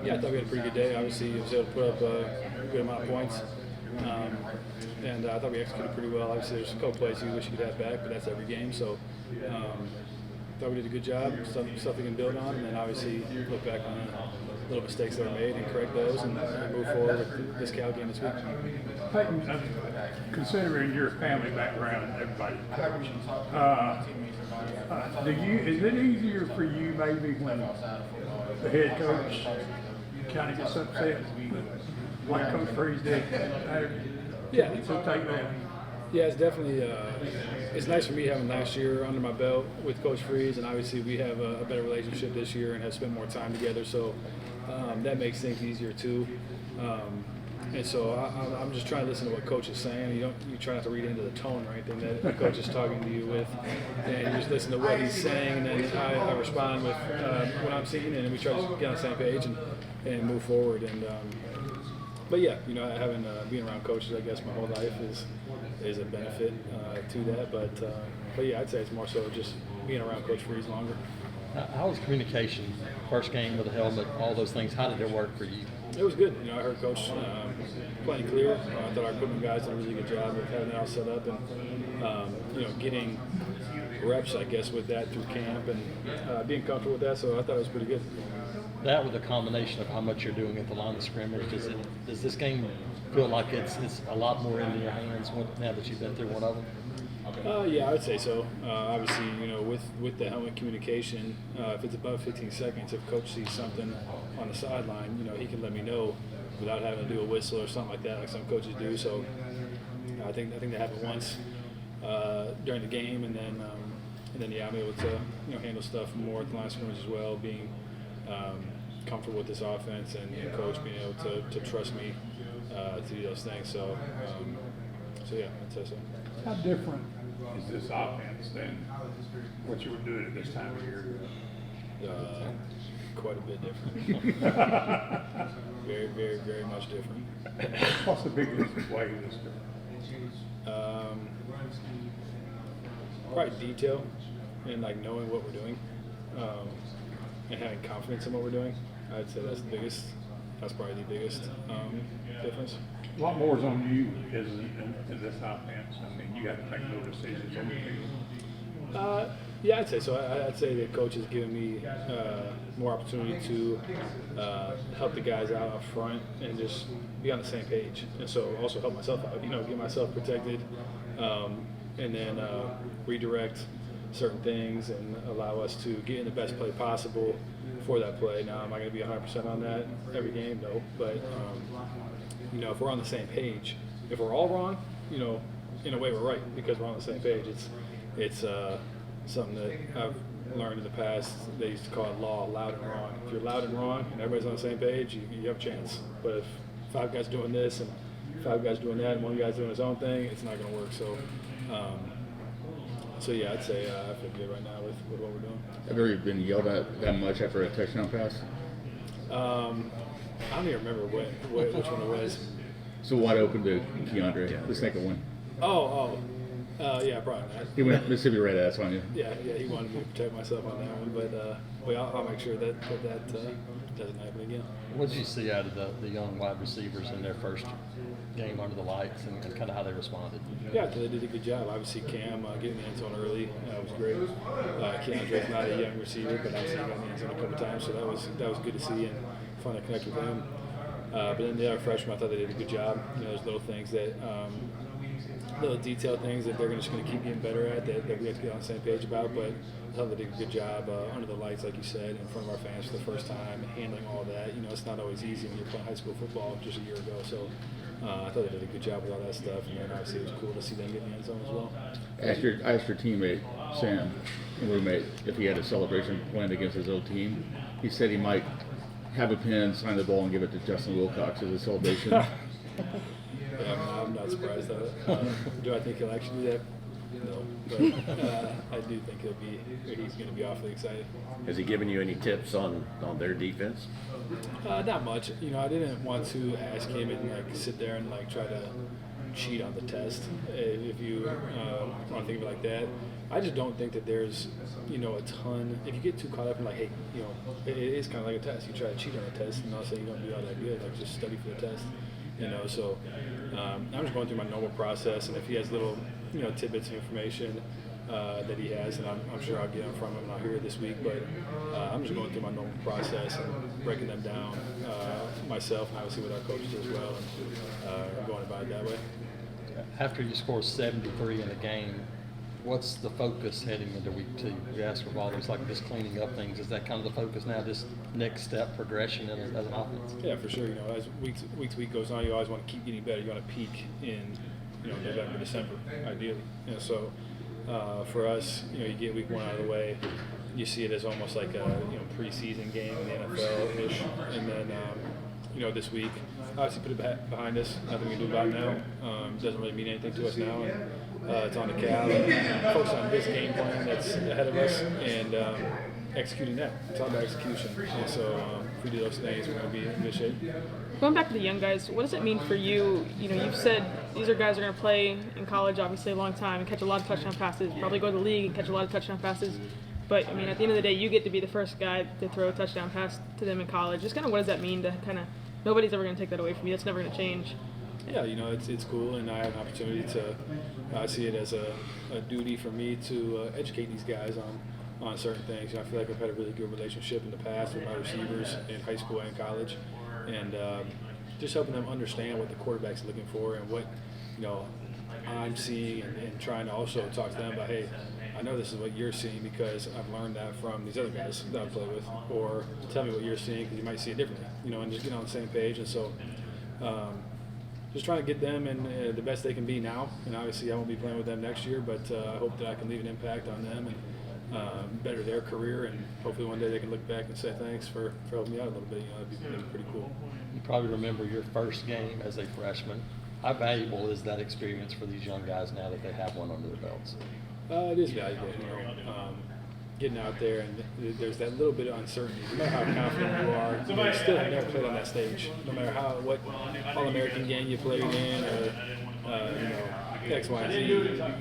Yeah, I thought we had a pretty good day. Obviously, I was able to put up a good amount of points. And I thought we executed pretty well. Obviously, there's a couple plays you wish you could have back, but that's every game. So I thought we did a good job, stuff we can build on, and then obviously look back on the little mistakes that were made and correct those and move forward with this Cal game this week. Payton, considering your family background and everybody, is it easier for you maybe when the head coach kind of gets upset, like Coach Freeze did? Yeah. So take that. Yeah, it's definitely it's nice for me having last year under my belt with Coach Freeze, and obviously we have a better relationship this year and have spent more time together, so that makes things easier too. And so I'm just trying to listen to what Coach is saying. You try not to read into the tone or anything that the Coach is talking to you with, and you just listen to what he's saying, and then I respond with what I'm seeing, and we try to get on the same page and move forward. And but yeah, having being around coaches, I guess my whole life is a benefit to that. But yeah, I'd say it's more so just being around Coach Freeze longer. How was communication? First game with the helmet, all those things. How did it work for you? It was good. I heard Coach plenty clear. I thought our equipment guys did a really good job of having it all set up and getting reps, I guess, with that through camp and being comfortable with that. So I thought it was pretty good. That with a combination of how much you're doing at the line of scrimmage, does this game feel like it's a lot more into your hands now that you've been through one of them? Yeah, I would say so. Obviously, with the helmet communication, if it's above 15 seconds, if Coach sees something on the sideline, he can let me know without having to do a whistle or something like that, like some coaches do. So I think that happened once during the game, and then yeah, I'm able to handle stuff more at the line of scrimmage as well, being comfortable with this offense and Coach being able to trust me to do those things. So yeah, I'd say so. How different is this offense than what you were doing at this time of year? Quite a bit different. Very, very, very much different. What's the biggest way this Probably detail and knowing what we're doing and having confidence in what we're doing. I'd say that's the biggest. That's probably the biggest difference. A lot more is on you in this offense. I mean, you got to make those decisions on the field. Yeah, I'd say so. I'd say that Coach has given me more opportunity to help the guys out up front and just be on the same page. And so also help myself out, get myself protected and then redirect certain things and allow us to get in the best play possible for that play. Now, am I going to be 100% on that every game? No. But, if we're on the same page, if we're all wrong, in a way we're right because we're on the same page. It's something that I've learned in the past. They used to call it law, loud and wrong. If you're loud and wrong and everybody's on the same page, you have a chance. But if 5 guys doing this and 5 guys doing that and 1 guy's doing his own thing, it's not going to work. So yeah, I'd say I feel good right now with what we're doing. Have you ever been yelled at that much after a touchdown pass? I don't even remember which one it was. So wide open to Keandre. Let's make it win. Yeah, probably not. He went Mississippi Red ass on you. Yeah, he wanted me to protect myself on that one, but I'll make sure that doesn't happen again. What did you see out of the young wide receivers in their first game under the lights and kind of how they responded? Yeah, I thought they did a good job. Obviously, Cam getting the end zone early was great. Keandre's not a young receiver, but obviously he got in the end zone a couple times, so that was good to see and fun to connect with him. But then the other freshmen, I thought they did a good job. There's little things that, little detailed things that they're just going to keep getting better at that we have to get on the same page about. But I thought they did a good job under the lights, like you said, in front of our fans for the first time, handling all that. It's not always easy when you're playing high school football just a year ago. So I thought they did a good job with all that stuff, and then obviously it was cool to see them get in the end zone as well. I asked your teammate, Sam, and roommate, if he had a celebration planned against his old team. He said he might have a pen, sign the ball, and give it to Justin Wilcox as a celebration. Yeah, I'm not surprised at it. Do I think he'll actually do that? No, but I do think he's going to be awfully excited. Has he given you any tips on their defense? Not much. I didn't want to ask him and sit there and try to cheat on the test, if you want to think of it like that. I just don't think that there's, a ton. If you get too caught up in like, hey, it is kind of like a test. You try to cheat on a test, and all of a sudden you don't do all that good. Like just study for the test, So I'm just going through my normal process, and if he has little, tidbits of information that he has, and I'm sure I'll get them from him, and I'll hear it this week. But I'm just going through my normal process and breaking them down myself, and obviously with our coaches as well, and going about it that way. After you score 73 in a game, what's the focus heading into week 2? We asked Rivaldo, it's like just cleaning up things. Is that kind of the focus now, just next step progression as an offense? Yeah, for sure. As week goes on, you always want to keep getting better. You want to peak in November, December, ideally. So for us, you get week 1 out of the way. You see it as almost like a preseason game in the NFL-ish, and then this week, obviously put it behind us. Nothing we can do about it now. Doesn't really mean anything to us now. And, it's on the Cal and focus on this game plan that's ahead of us and executing that. It's all about execution. And so if we do those things, we're going to be in good shape. Going back to the young guys, what does it mean for you? You've said these are guys that are going to play in college, obviously, a long time and catch a lot of touchdown passes, probably go to the league and catch a lot of touchdown passes. But, at the end of the day, you get to be the first guy to throw a touchdown pass to them in college. Just kind of what does that mean to nobody's ever going to take that away from you. That's never going to change. Yeah, it's cool, and I have an opportunity to I see it as a duty for me to educate these guys on certain things. I feel like I've had a really good relationship in the past with my receivers in high school and college, and just helping them understand what the quarterback's looking for and what I'm seeing, and trying to also talk to them about, hey, I know this is what you're seeing because I've learned that from these other guys that I play with, or tell me what you're seeing because you might see it differently, and just get on the same page. And so just trying to get them in the best they can be now, and obviously I won't be playing with them next year, but I hope that I can leave an impact on them and better their career, and hopefully one day they can look back and say thanks for helping me out a little bit. That'd be pretty cool. You probably remember your first game as a freshman. How valuable is that experience for these young guys now that they have one under their belts? It is valuable, getting out there, and there's that little bit of uncertainty. No matter how confident you are, you still have never played on that stage. No matter what All-American game you played in, or X, Y, and Z,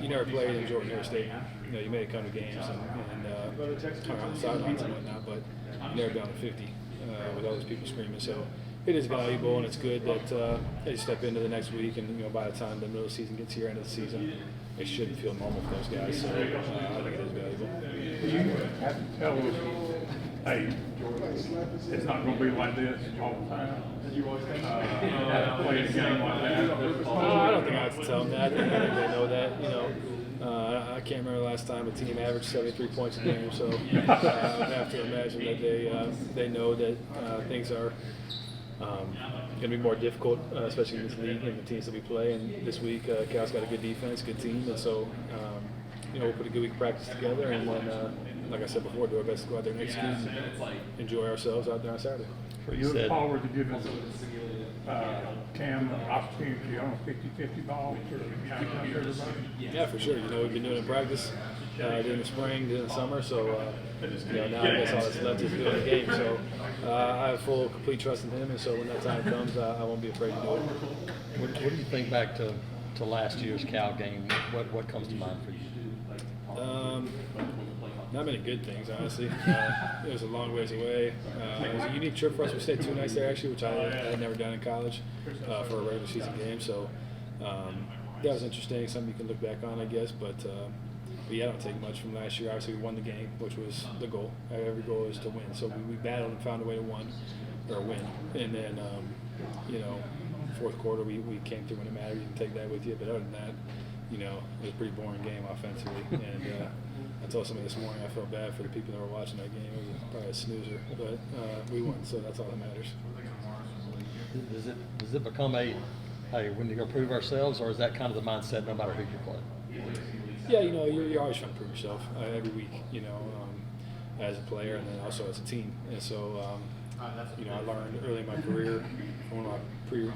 you never played in Jordan-Hare Stadium. You may come to games and talk on the sidelines and whatnot, but you never been on the 50 with all those people screaming. So it is valuable, and it's good that they step into the next week, and by the time the middle of the season gets here, end of the season, it shouldn't feel normal for those guys. So I think it is valuable. You have to tell us, hey, it's not going to be like this all the time. Play a game like that. I don't think I have to tell them that. I think they know that. I can't remember the last time a team averaged 73 points a game, so I have to imagine that they know that things are going to be more difficult, especially in this league and the teams that we play. And this week, Cal's got a good defense, good team, and so we'll put a good week of practice together, and then, like I said before, do our best to go out there and execute and enjoy ourselves out there on Saturday. You look forward to giving Cam an opportunity on 50-50 balls or everybody? Yeah, for sure. We've been doing it in practice during the spring, during the summer, so now I guess all that's left is doing the game. So I have full, complete trust in him, and so when that time comes, I won't be afraid to do it. What do you think back to last year's Cal game? What comes to mind for you? Not many good things, honestly. It was a long ways away. It was a unique trip for us. We stayed 2 nights there, actually, which I had never done in college for a regular season game. So that was interesting, something you can look back on, I guess. But yeah, I don't take much from last year. Obviously, we won the game, which was the goal. Every goal is to win. So we battled and found a way to win. And then, fourth quarter, we came through when it mattered. You can take that with you. But other than that, it was a pretty boring game offensively. And I told somebody this morning I felt bad for the people that were watching that game. It was probably a snoozer, but we won, so that's all that matters. Does it become hey, we need to go prove ourselves, or is that kind of the mindset no matter who you play? Yeah, you're always trying to prove yourself every week, as a player and then also as a team. And so, I learned early in my career from one of my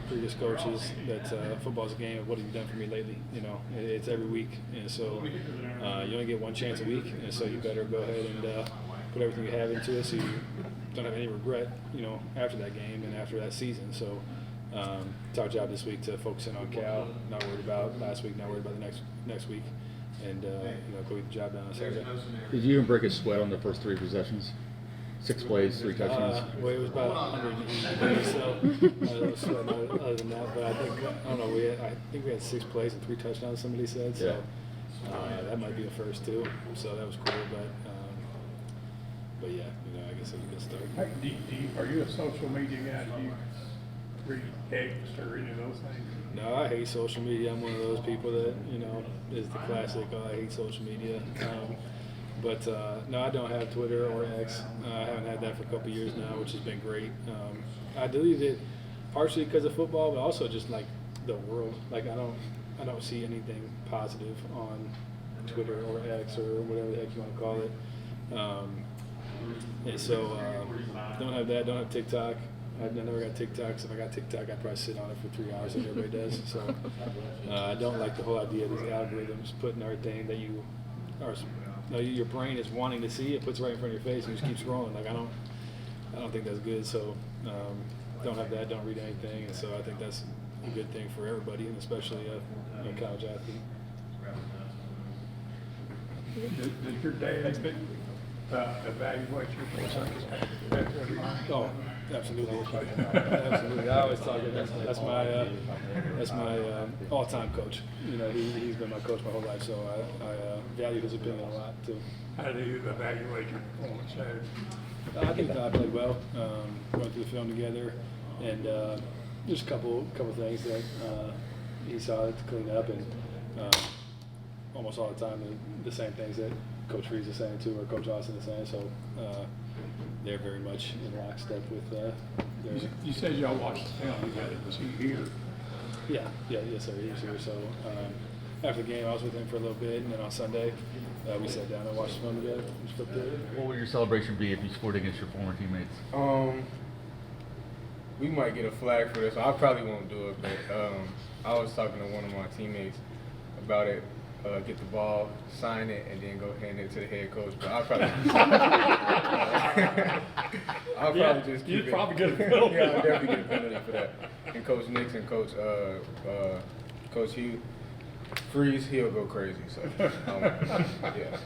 previous coaches that football's a game of what have you done for me lately. It's every week, and so you only get one chance a week, and so you better go ahead and put everything you have into it so you don't have any regret, after that game and after that season. So it's our job this week to focus in on Cal. Not worried about last week. Not worried about the next week, and go get the job done on Saturday. Did you even break a sweat on the first 3 possessions? 6 plays, 3 touchdowns. Well, it was about 180, so I was sweating other than that. But I don't know. I think we had 6 plays and 3 touchdowns. Somebody said so. That might be a first too. So that was cool. But yeah, I guess it was a good start. Hey, are you a social media guy? Do you read X or any of those things? No, I hate social media. I'm one of those people that is the classic. I hate social media. But no, I don't have Twitter or X. I haven't had that for a couple years now, which has been great. I deleted it partially because of football, but also just like the world. Like I don't see anything positive on Twitter or X or whatever the heck you want to call it. And so don't have that. Don't have TikTok. I never got TikTok. So if I got TikTok, I'd probably sit on it for 3 hours like everybody does. So I don't like the whole idea of these algorithms putting everything that you are. No, your brain is wanting to see. It puts it right in front of your face and you just keep scrolling. Like I don't think that's good. So don't have that. Don't read anything. And so I think that's a good thing for everybody, and especially a college athlete. Does your dad evaluate your percentage? Oh, absolutely. Absolutely. I always talk. That's my all-time coach. He's been my coach my whole life, so I value his opinion a lot too. How do you evaluate your performance Saturday? I think I played well. Went through the film together, and just a couple things that he saw to clean up, and almost all the time the same things that Coach Reed's is saying too, or Coach Austin is saying. So they're very much in lockstep with their. You said y'all watched the film together. Was he here? Yeah, yes sir, he was here. So after the game, I was with him for a little bit, and then on Sunday we sat down and watched the film together. Just flipped it. What would your celebration be if you scored against your former teammates? We might get a flag for this. I probably won't do it, but I was talking to one of my teammates about it. Get the ball, sign it, and then go hand it to the head coach. But I'll probably, just keep it. You'd probably get a penalty. Yeah, I'll definitely get a penalty for that. And Coach Nix and Coach Hugh Freeze, he'll go crazy. So yeah.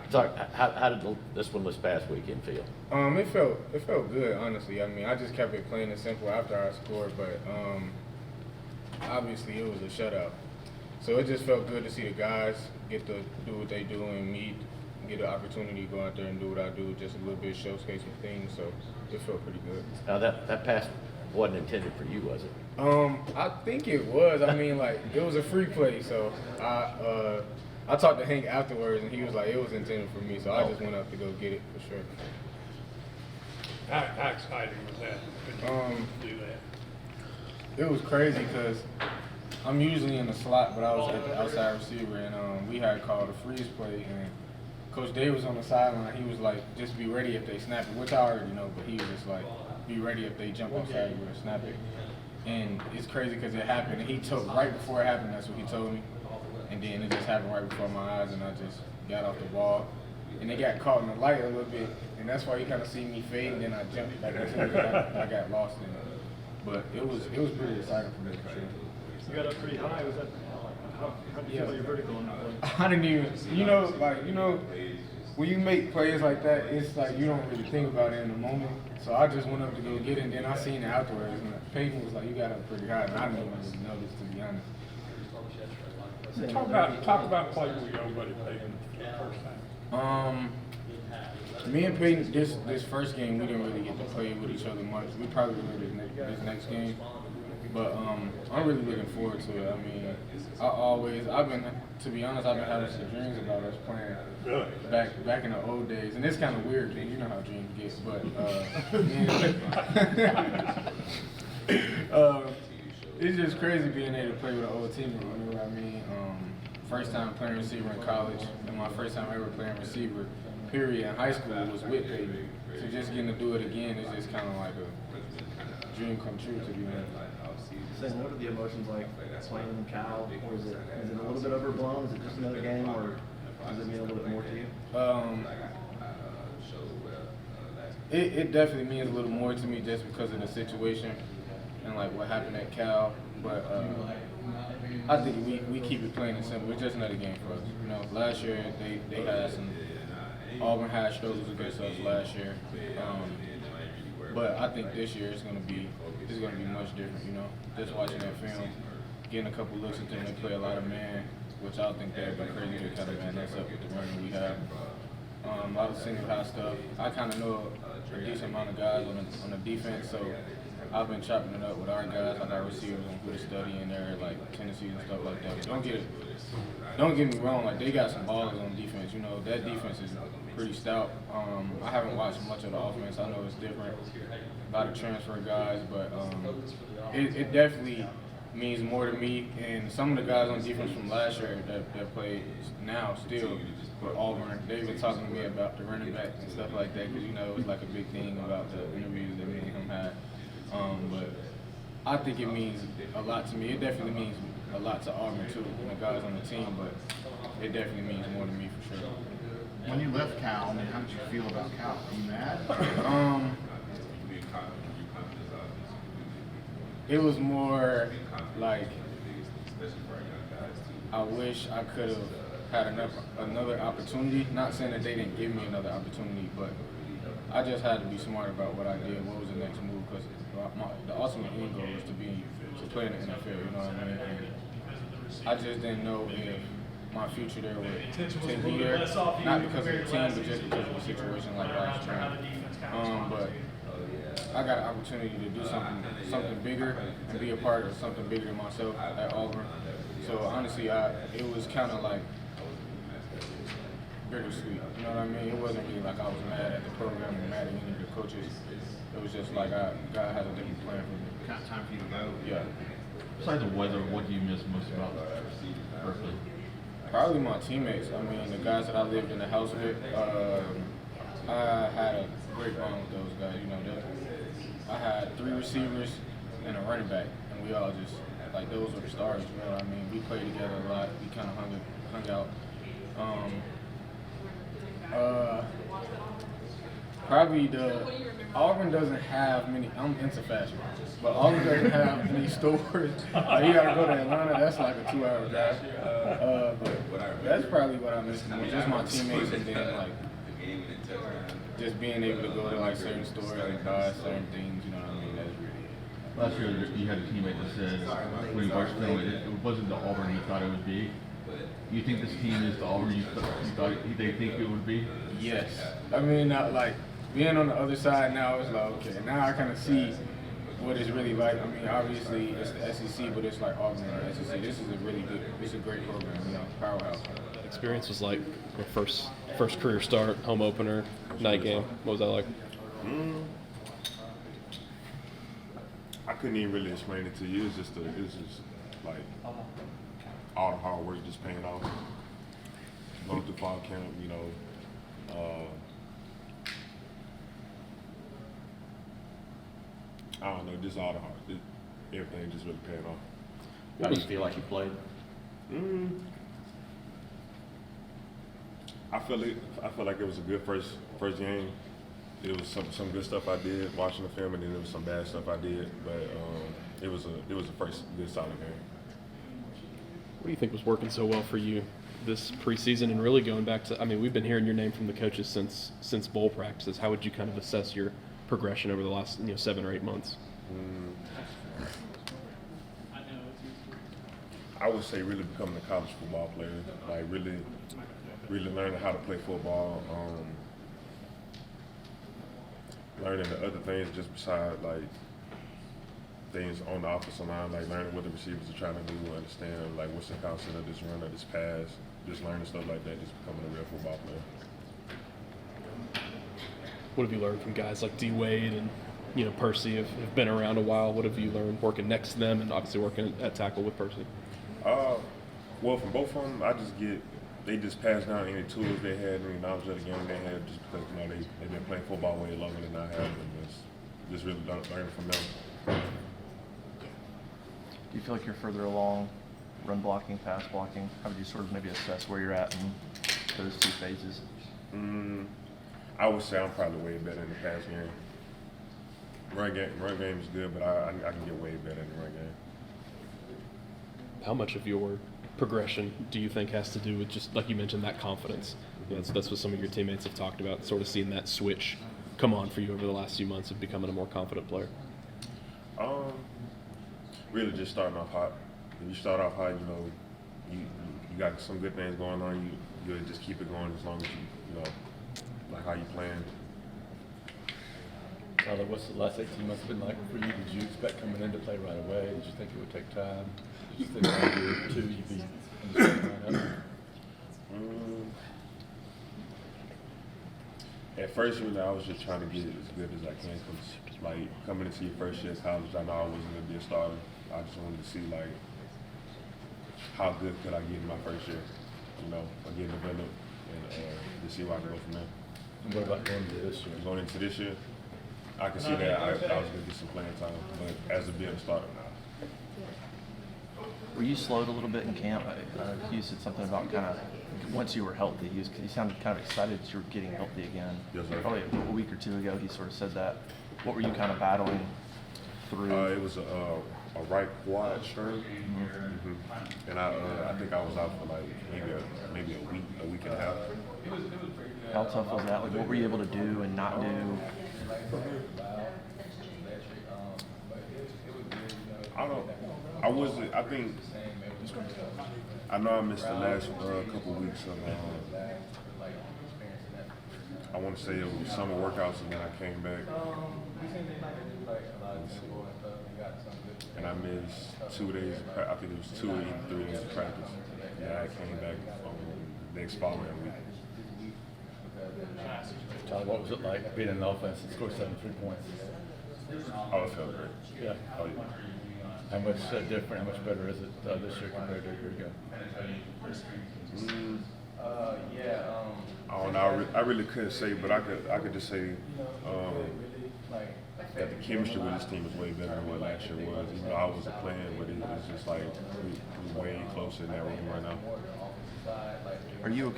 So how did this one this past weekend feel? It felt good, honestly. I mean, I just kept it plain and simple after I scored, but obviously it was a shutout. So it just felt good to see the guys get to do what they do and get the opportunity to go out there and do what I do, just a little bit showcase some things. So it felt pretty good. Now that pass wasn't intended for you, was it? I think it was. I mean, like it was a free play, so I talked to Hank afterwards, and he was like, it was intended for me, so I just went up to go get it for sure. How exciting was that? Could you do that? It was crazy because I'm usually in the slot, but I was at the outside receiver, and we had called a freeze play, and Coach Dave was on the sideline. He was like, just be ready if they snap it, which I already know, but he was just like, be ready if they jump outside you and snap it. And it's crazy because it happened, and he told, right before it happened, that's what he told me. And then it just happened right before my eyes, and I just got off the ball. And it got caught in the light a little bit, and that's why you kind of see me fade, and then I jumped back into it. I got lost in it. But it was pretty exciting for me, for sure. You got up pretty high. Was that how did you feel about your vertical on that play? I didn't even, when you make plays like that, it's like you don't really think about it in the moment. So I just went up to go get it, and then I seen it afterwards. And Payton was like, "You got up pretty high," and I didn't even really notice, to be honest. Talk about playing with your old buddy Payton for the first time. Me and Payton, this first game, we didn't really get to play with each other much. We probably will this next game. But I'm really looking forward to it. I mean, to be honest, I've been having some dreams about us playing back in the old days. And it's kind of weird, you know how dreams get. But it's just crazy being able to play with an old team. You know what I mean? First time playing receiver in college, and my first time ever playing receiver, period, in high school was with Payton. So just getting to do it again is just kind of like a dream come true, to be honest. Saying, what are the emotions like playing in Cal? Or is it a little bit overblown? Is it just another game, or does it mean a little bit more to you? It definitely means a little more to me just because of the situation. and like what happened at Cal, but I think we keep it plain and simple. It's just another game for us. You know, last year they had some Auburn had struggles against us last year, but I think this year it's gonna be much different. You know, just watching that film, getting a couple looks at them. They play a lot of man, which I think that'd be crazy to kind of man that's up with the running we have. A lot of single high stuff. I kind of know a decent amount of guys on the defense, so I've been chopping it up with our guys, like our receivers, and put a study in there, like tendencies and stuff like that. But don't get me wrong, like they got some ballers on defense. You know, that defense is pretty stout. I haven't watched much of the offense. I know it's different, a lot of transfer guys, but it definitely means more to me. And some of the guys on defense from last year that play now still for Auburn, they've been talking to me about the running back and stuff like that, because you know it was like a big thing about the interviews that me and him had. But I think it means a lot to me. It definitely means a lot to Auburn too, and the guys on the team, but it definitely means more to me for sure. When you left Cal, I mean, how did you feel about Cal? Are you mad? It was more like I wish I could have had another opportunity. Not saying that they didn't give me another opportunity, but I just had to be smart about what I did. What was the next move? Because the ultimate end goal is to play in the NFL. You know what I mean? And I just didn't know if my future there would be there, not because of the team, but just because of a situation like last year. But I got an opportunity to do something bigger and be a part of something bigger than myself at Auburn. So honestly, it was kind of like bittersweet. You know what I mean? It wasn't really like I was mad at the program or mad at any of the coaches. It was just like God had a different plan for me. Kind of time for you to go. Yeah. Besides the weather, what do you miss most about Berkeley? Probably my teammates. I mean, the guys that I lived in the house with. I had a great bond with those guys. You know, I had 3 receivers and a running back, and we all just like those were the stars. You know what I mean? We played together a lot. We kind of hung out. Probably Auburn doesn't have many. I'm into fashion, but Auburn doesn't have any stores. Like you gotta go to Atlanta. That's like a 2-hour drive. But that's probably what I miss the most. Just my teammates, and then like just being able to go to like certain stores and buy certain things. You know what I mean? That's really it. Last year, you had a teammate that said when you watched film, it wasn't the Auburn you thought it would be. You think this team is the Auburn you thought they think it would be? Yes. I mean, like being on the other side now, it's like okay. Now I kind of see what it's really like. I mean, obviously it's the SEC, but it's like Auburn and the SEC. This is a really good. It's a great program. You know, powerhouse. That experience was like your first career start, home opener, night game. What was that like? I couldn't even really explain it to you. It's just like all the hard work just paying off. Going through fall camp, you know. I don't know, just all the hard, everything just really paying off. How do you feel like you played? I feel like it was a good first game. It was some good stuff I did watching the film, and then there was some bad stuff I did. But it was a first good solid game. What do you think was working so well for you this preseason, and really going back to? I mean, we've been hearing your name from the coaches since bowl practices. How would you kind of assess your progression over the last 7 or 8 months? I would say really becoming a college football player, like really learning how to play football, learning the other things just beside like things on the offensive line, like learning what the receivers are trying to do, understand like what's the concept of this run or this pass, just learning stuff like that, just becoming a real football player. What have you learned from guys like D. Wade and Percy have been around a while? What have you learned working next to them and obviously working at tackle with Percy? Well, from both of them, they just pass down any tools they had, any knowledge of the game they had, just because they've been playing football way longer than I have, and just really learning from them. Do you feel like you're further along, run blocking, pass blocking? How would you sort of maybe assess where you're at in those 2 phases? I would say I'm probably way better in the pass game. Run game is good, but I can get way better in the run game. How much of your progression do you think has to do with just like you mentioned that confidence? You know, that's what some of your teammates have talked about, sort of seeing that switch come on for you over the last few months of becoming a more confident player. Really just starting off hot. When you start off hot, you got some good things going on. You just keep it going as long as you like how you playing. Tyler, what's the last 18 months been like for you? Did you expect coming in to play right away? Did you think it would take time? Did you think by year 2 you'd be in the starting lineup? At first, I was just trying to get it as good as I can because, like, coming into your first year of college, I know I wasn't going to be a starter. I just wanted to see, like, how good could I get in my first year, or get developed and to see where I can go from there. And what about going into this year? Going into this year, I can see that I was going to get some playing time, but as a being a starter now. Were you slowed a little bit in camp? You said something about kind of once you were healthy. You sounded kind of excited that you were getting healthy again. Yes, sir. Probably a week or two ago, he sort of said that. What were you kind of battling through? It was a right quad strain, and I think I was out for like maybe a week and a half. How tough was that? Like, what were you able to do and not do? I know I missed the last couple weeks of, I want to say it was summer workouts, and then I came back. And I missed 2 days, I think it was 2 or 3 days of practice. And I came back the next following week. Tyler, what was it like being in the offense and score 73 points? Oh, it felt great. Yeah. Oh, yeah. How much different, how much better is it this year compared to a year ago? I really couldn't say, but I could just say that the chemistry with this team is way better than what last year was. I wasn't playing, but it's just like we're way closer in that room right now. Are you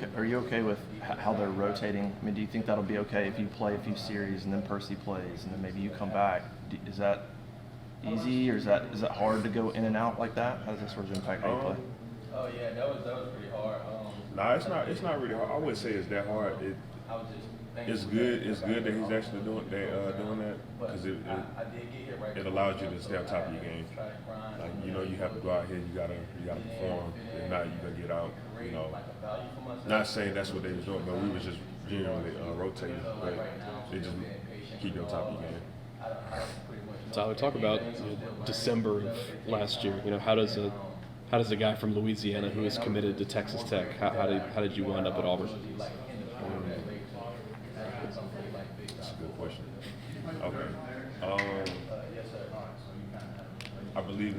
okay with how they're rotating? I mean, do you think that'll be okay if you play a few series and then Percy plays and then maybe you come back? Is that easy, or is that hard to go in and out like that? How does that sort of impact how you play? Oh yeah, that was pretty hard. Nah, it's not really hard. I wouldn't say it's that hard. It's good. It's good that he's actually doing that because it allows you to stay on top of your game. Like you have to go out here. You gotta perform. If not, you gotta get out. Not saying that's what they was doing, but we was just generally rotating. But they just keep you on top of your game. Tyler, talk about December of last year. How does a guy from Louisiana who is committed to Texas Tech, how did you wind up at Auburn? That's a good question. Okay. I believe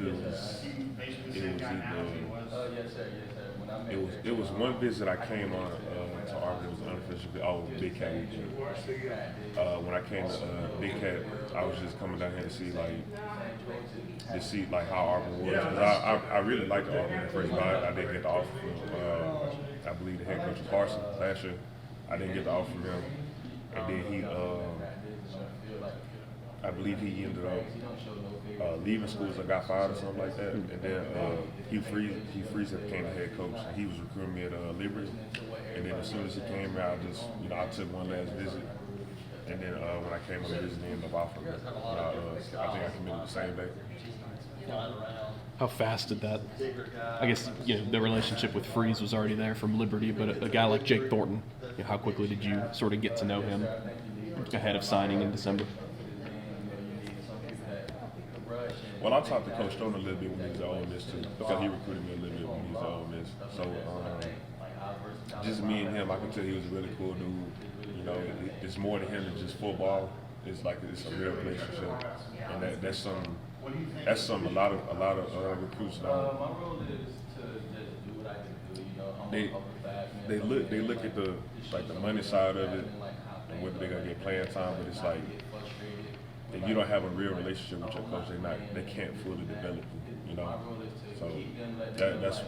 it was one visit I came on to Auburn. It was an unofficial visit. Oh, Big Cat weekend. When I came to Big Cat, I was just coming down here to see how Auburn was. I really liked Auburn at first, but I didn't get the offer from I believe the head coach was Carson last year. I didn't get the offer from him, and then I believe he ended up leaving schools or got fired or something like that. And then Hugh Freeze became the head coach. He was recruiting me at Liberty. And then as soon as he came here, I took one last visit. And then when I came on the visit, he ended up offering me. I think I committed the same day. How fast did that? I guess the relationship with Freeze was already there from Liberty, but a guy like Jake Thornton, how quickly did you sort of get to know him ahead of signing in December? Well, I talked to Coach Thornton a little bit when he was at Ole Miss too, because he recruited me a little bit when he was at Ole Miss. So just me and him, I can tell he was a really cool dude. It's more to him than just football. It's a real relationship, and that's something a lot of recruits don't. They look at the money side of it and whether they're gonna get playing time, but it's like if you don't have a real relationship with your coach, they can't fully develop you. So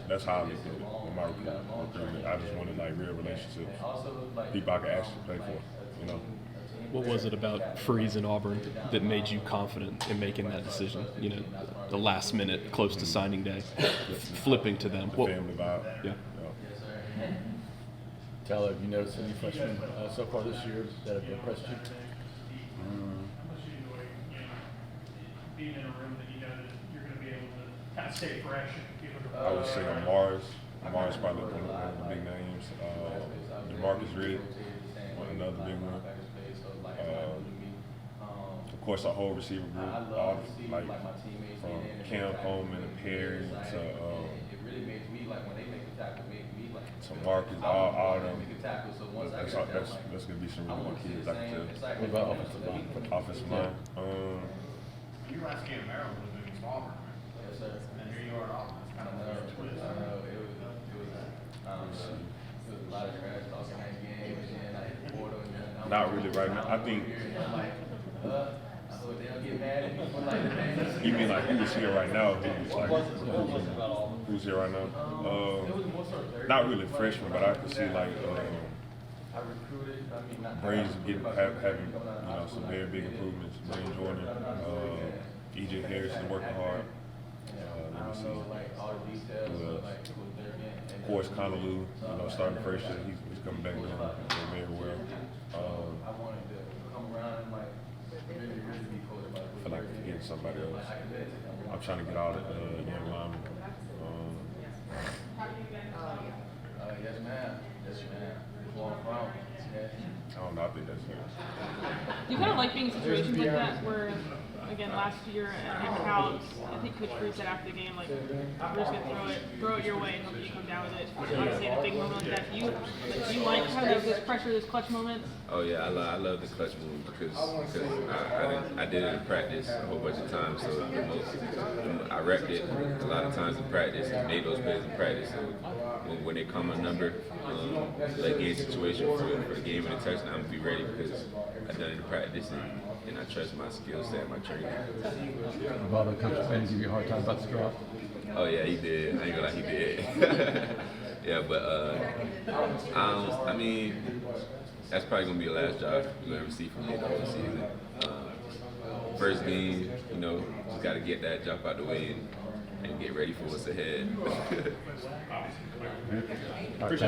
that's how I look at it in my recruitment. I just wanted real relationships, people I can actually play for. What was it about freezing Auburn that made you confident in making that decision? You know, the last minute, close to signing day, flipping to them. The family vibe. Yeah. Tyler, have you noticed any freshmen so far this year that have impressed you? Being in a room that you know that you're going to be able to kind of stay fresh and be able to. I would say Mars. Mars probably one of the big names. DeMarcus Riddick, another big one. Of course, our whole receiver group, all, like from Cam Coleman to Perry to Marcus, all of them. That's gonna be some really good kids. I can tell. What about offensive line? Offensive line. Your last game in Maryland was against Auburn. Yes, sir. And here you are at Auburn. It's kind of a twist. It was a lot of trash talking that game, and then I hit the board on Not really right now. I think. You mean like who's here right now? Who's here right now? Not really freshman, but I can see like Braves having some very big improvements. Brain Jordan, EJ Harrison working hard. Let me see. Of course, Conaloo, starting first year, he's coming back doing very well. I feel like I'm forgetting somebody else. I'm trying to get all the young linemen. Yes, ma'am. Yes, ma'am. I don't know. I think that's it. Do you kind of like being in situations like that where, again, last year at Cal, I think Coach Bruce said after the game, like, we're just gonna throw it your way and hope you come down with it. Obviously, in a big moment like that, do you like kind of this pressure, this clutch moments? Oh yeah, I love the clutch move because I did it in practice a whole bunch of times. So I repped it a lot of times in practice and made those plays in practice. So when they come a number, late game situation for a game and a touchdown, I'm gonna be ready because I've done it in practice and I trust my skill set and my training. Rivaldo, Coach Payton give you a hard time about the drop? Oh yeah, he did. I ain't gonna lie, he did. Yeah, but I mean, that's probably gonna be the last job you'll ever see from me the whole season. First game, just gotta get that jump out the way and get ready for what's ahead. All right,